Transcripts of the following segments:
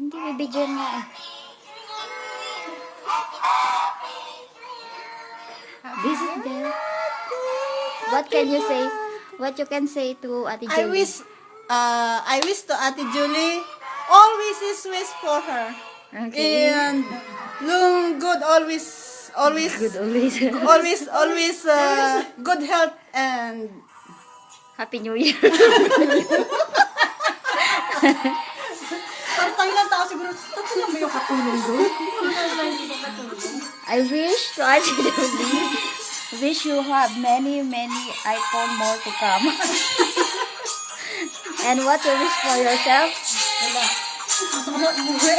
Hindi, may video nga eh. This is there. What can you say? What you can say to Ate Julie? I wish to Ate Julie always is wish for her. Okay. And long good always Good always. always good health and Happy New Year. tayo lang tao siguro tatlo lang ba yung katulong doon? I wish to Ate Julie. Wish you have many iPhone more to come. And what you wish for yourself? Wala. Gusto ko na umuwi.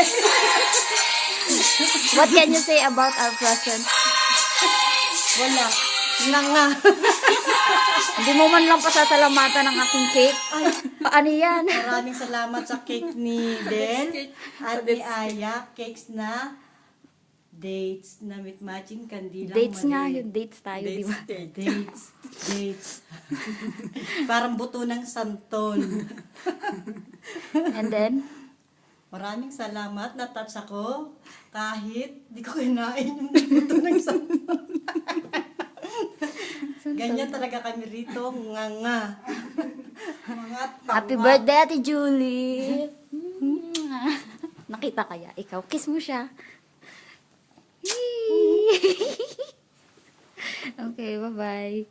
What can you say about our present? Wala. Nga. Hindi mo man lang pasasalamatan ng aking cake. Paano yan? Maraming salamat sa cake ni Del at ni Aya. Cakes na dates na with matching kandilang Dates nga maliit. yun. Dates tayo, di ba? Dates. Parang buto ng santon. And then, Maraming salamat. Na-touch ako. Kahit di ko kinain yung buto ng santon. Ganyan talaga kami rito. Nga. Mga tanga. happy birthday, Ate Julie. Nakita kaya? Ikaw, kiss mo siya. Okay, bye-bye.